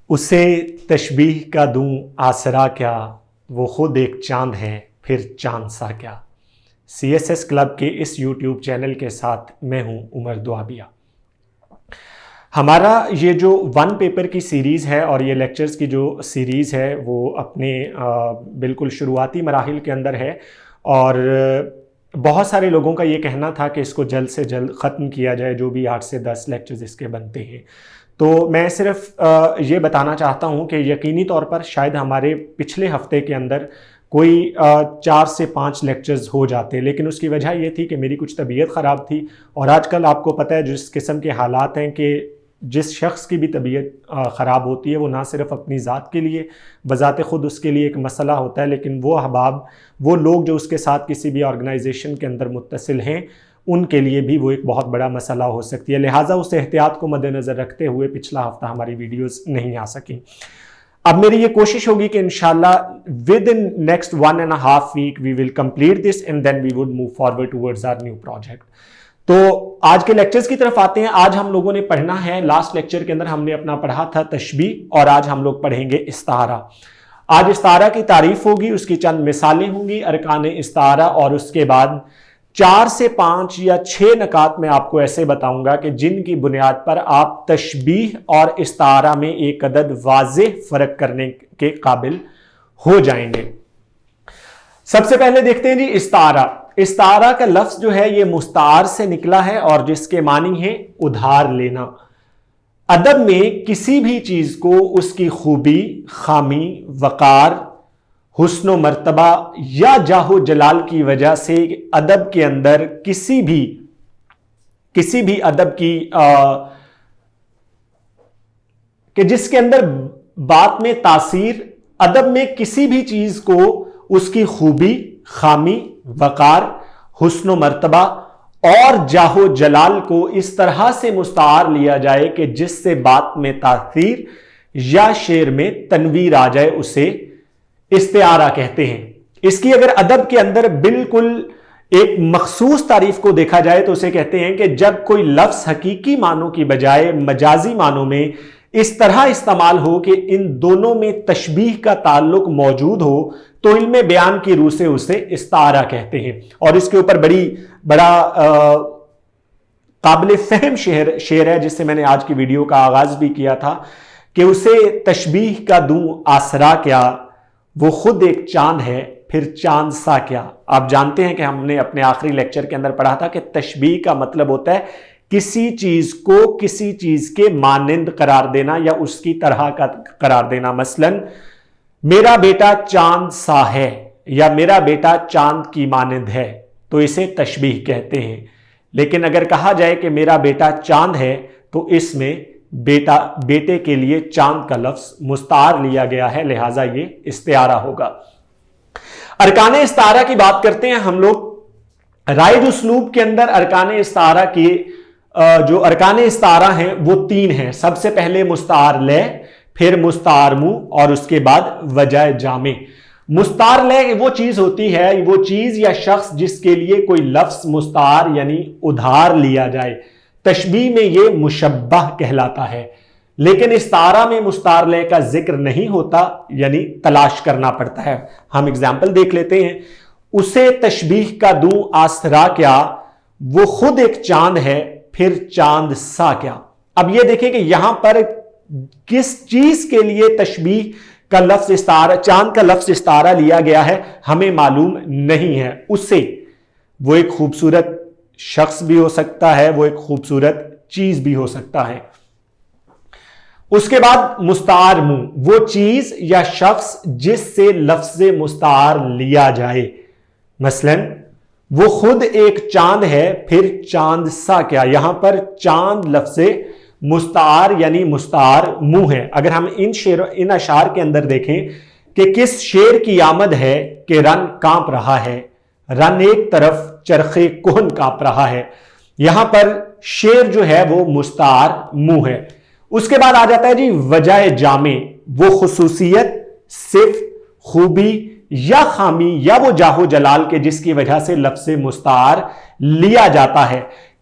اسے تشبیہ کا دوں آسرا کیا، وہ خود ایک چاند ہے پھر چاند سا کیا۔ CSS کلب کے اس یوٹیوب چینل کے ساتھ میں ہوں عمر دوابیہ۔ ہمارا یہ جو ون پیپر کی سیریز ہے اور یہ لیکچرز کی جو سیریز ہے وہ اپنے بالکل شروعاتی مراحل کے اندر ہے، اور بہت سارے لوگوں کا یہ کہنا تھا کہ اس کو جلد سے جلد ختم کیا جائے، جو بھی 8 سے 10 لیکچرز اس کے بنتے ہیں۔ تو میں صرف یہ بتانا چاہتا ہوں کہ یقینی طور پر شاید ہمارے پچھلے ہفتے کے اندر کوئی 4 سے 5 لیکچرز ہو جاتے، لیکن اس کی وجہ یہ تھی کہ میری کچھ طبیعت خراب تھی، اور آج کل آپ کو پتہ ہے جس قسم کے حالات ہیں کہ جس شخص کی بھی طبیعت خراب ہوتی ہے وہ نہ صرف اپنی ذات کے لیے بذات خود اس کے لیے ایک مسئلہ ہوتا ہے، لیکن وہ احباب، وہ لوگ جو اس کے ساتھ کسی بھی آرگنائزیشن کے اندر متصل ہیں، ان کے لیے بھی وہ ایک بہت بڑا مسئلہ ہو سکتی ہے۔ لہٰذا اس احتیاط کو مد نظر رکھتے ہوئے پچھلا ہفتہ ہماری ویڈیوز نہیں آ سکیں۔ اب میری یہ کوشش ہوگی کہ انشاءاللہ within next 1.5 week we will complete this and then we would move forward towards our new project۔ تو آج کے لیکچرز کی طرف آتے ہیں۔ آج ہم لوگوں نے پڑھنا ہے، لاسٹ لیکچر کے اندر ہم نے اپنا پڑھا تھا تشبیہ، اور آج ہم لوگ پڑھیں گے استعارہ۔ آج استعارہ کی تعریف ہوگی، اس کی چند مثالیں ہوں گی، ارکان استعارہ، اور اس کے بعد 4 سے 5 یا 6 نکات میں آپ کو ایسے بتاؤں گا کہ جن کی بنیاد پر آپ تشبیہ اور استعارہ میں ایک عدد واضح فرق کرنے کے قابل ہو جائیں گے۔ سب سے پہلے دیکھتے ہیں جی استعارہ۔ استعارہ کا لفظ جو ہے یہ مستعار سے نکلا ہے، اور جس کے معنی ہے ادھار لینا۔ ادب میں کسی بھی چیز کو اس کی خوبی، خامی، وقار، حسن و مرتبہ یا جاہ و جلال کی وجہ سے ادب کے اندر کسی بھی ادب کی کہ جس کے اندر بات میں تاثیر، ادب میں کسی بھی چیز کو اس کی خوبی، خامی، وقار، حسن و مرتبہ اور جاہ و جلال کو اس طرح سے مستعار لیا جائے کہ جس سے بات میں تاثیر یا شعر میں تنویر آ جائے، اسے استعارہ کہتے ہیں۔ اس کی اگر ادب کے اندر بالکل ایک مخصوص تعریف کو دیکھا جائے تو اسے کہتے ہیں کہ جب کوئی لفظ حقیقی معنوں کی بجائے مجازی معنوں میں اس طرح استعمال ہو کہ ان دونوں میں تشبیہ کا تعلق موجود ہو تو علم بیان کی روح سے اسے استعارہ کہتے ہیں۔ اور اس کے اوپر بڑا قابل فہم شعر ہے جس سے میں نے آج کی ویڈیو کا آغاز بھی کیا تھا کہ اسے تشبیہ کا دوں آسرا کیا، وہ خود ایک چاند ہے پھر چاند سا کیا۔ آپ جانتے ہیں کہ ہم نے اپنے آخری لیکچر کے اندر پڑھا تھا کہ تشبیہ کا مطلب ہوتا ہے کسی چیز کو کسی چیز کے مانند قرار دینا یا اس کی طرح کا قرار دینا۔ مثلا میرا بیٹا چاند سا ہے یا میرا بیٹا چاند کی مانند ہے تو اسے تشبیہ کہتے ہیں۔ لیکن اگر کہا جائے کہ میرا بیٹا چاند ہے تو اس میں بیٹے کے لیے چاند کا لفظ مستعار لیا گیا ہے، لہٰذا یہ استعارہ ہوگا۔ ارکان استعارہ کی بات کرتے ہیں ہم لوگ۔ رائج اسلوب کے اندر ارکان استعارہ کی جو ارکان استعارہ ہیں وہ 3 ہیں۔ سب سے پہلے مستعار لے، پھر مستعار منہ، اور اس کے بعد وجہ جامع۔ مستعار لے وہ چیز ہوتی ہے، وہ چیز یا شخص جس کے لیے کوئی لفظ مستعار یعنی ادھار لیا جائے۔ تشبیہ میں یہ مشبہ کہلاتا ہے، لیکن استعارہ میں مستعار لے کا ذکر نہیں ہوتا، یعنی تلاش کرنا پڑتا ہے۔ ہم اگزامپل دیکھ لیتے ہیں۔ اسے تشبیہ کا دوں آسرا کیا، وہ خود ایک چاند ہے پھر چاند سا کیا۔ اب یہ دیکھیں کہ یہاں پر کس چیز کے لیے تشبیہ کا لفظ استعارہ، چاند کا لفظ استعارہ لیا گیا ہے ہمیں معلوم نہیں ہے۔ اسے، وہ ایک خوبصورت شخص بھی ہو سکتا ہے، وہ ایک خوبصورت چیز بھی ہو سکتا ہے۔ اس کے بعد مستعار منہ، وہ چیز یا شخص جس سے لفظ مستعار لیا جائے۔ مثلا وہ خود ایک چاند ہے پھر چاند سا کیا۔ یہاں پر چاند لفظ مستعار یعنی مستعار منہ ہے۔ اگر ہم ان اشعار کے اندر دیکھیں کہ کس شعر کی آمد ہے کہ رن کانپ رہا ہے، رن ایک طرف چرخے کہن کانپ رہا ہے، یہاں پر شعر جو ہے وہ مستعار منہ ہے۔ اس کے بعد آ جاتا ہے جی وجہ جامع، وہ خصوصیت، صفت، خوبی یا خامی یا وہ جاہ و جلال کے جس کی وجہ سے لفظ مستعار لیا جاتا ہے۔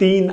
3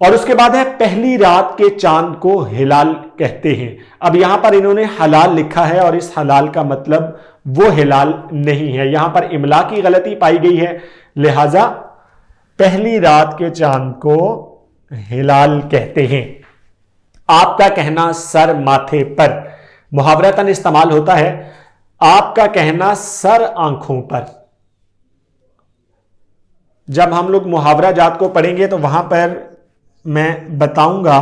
اور اس کے بعد ہے پہلی رات کے چاند کو ہلال کہتے ہیں. اب یہاں پر انہوں نے حلال لکھا ہے اور اس حلال کا مطلب وہ ہلال نہیں ہے. یہاں پر املا کی غلطی پائی گئی ہے, لہذا پہلی رات کے چاند کو ہلال کہتے ہیں. آپ کا کہنا سر ماتھے پر محاورتاً استعمال ہوتا ہے. آپ کا کہنا سر آنکھوں پر. جب ہم لوگ محاورہ جات کو پڑھیں گے تو وہاں پر میں بتاؤں گا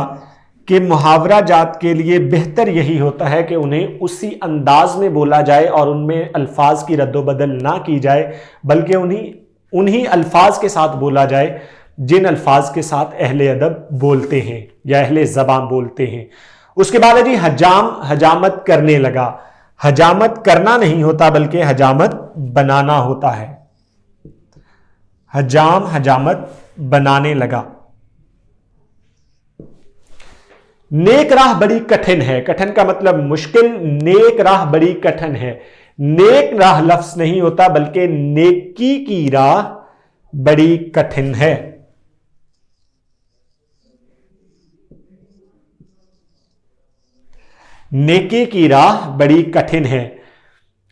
کہ محاورہ جات کے لیے بہتر یہی ہوتا ہے کہ انہیں اسی انداز میں بولا جائے اور ان میں الفاظ کی رد و بدل نہ کی جائے, بلکہ انہی الفاظ کے ساتھ بولا جائے جن الفاظ کے ساتھ اہل ادب بولتے ہیں یا اہل زبان بولتے ہیں. اس کے بعد ہے جی حجام حجامت کرنے لگا. حجامت کرنا نہیں ہوتا بلکہ حجامت بنانا ہوتا ہے. حجام حجامت بنانے لگا. نیک راہ بڑی کٹھن ہے. کٹھن کا مطلب مشکل, نیک راہ بڑی کٹھن ہے. نیک راہ لفظ نہیں ہوتا بلکہ نیکی کی راہ بڑی کٹھن ہے. نیکی کی راہ بڑی کٹھن ہے.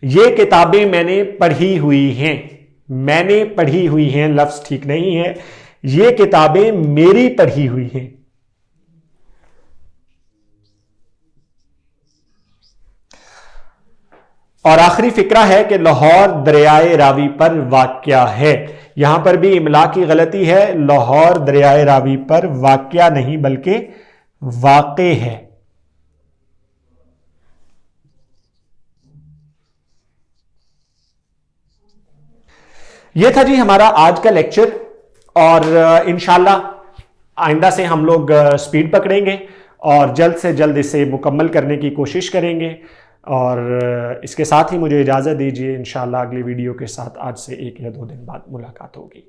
یہ کتابیں میں نے پڑھی ہوئی ہیں. میں نے پڑھی ہوئی ہیں لفظ ٹھیک نہیں ہے, یہ کتابیں میری پڑھی ہوئی ہیں. اور آخری فقرہ ہے کہ لاہور دریائے راوی پر واقع ہے. یہاں پر بھی املا کی غلطی ہے. لاہور دریائے راوی پر واقع نہیں بلکہ واقع ہے. یہ تھا جی ہمارا آج کا لیکچر, اور انشاءاللہ آئندہ سے ہم لوگ سپیڈ پکڑیں گے اور جلد سے جلد اسے مکمل کرنے کی کوشش کریں گے. اور اس کے ساتھ ہی مجھے اجازت دیجیے. انشاءاللہ اگلی ویڈیو کے ساتھ آج سے 1 یا 2 دن بعد ملاقات ہوگی.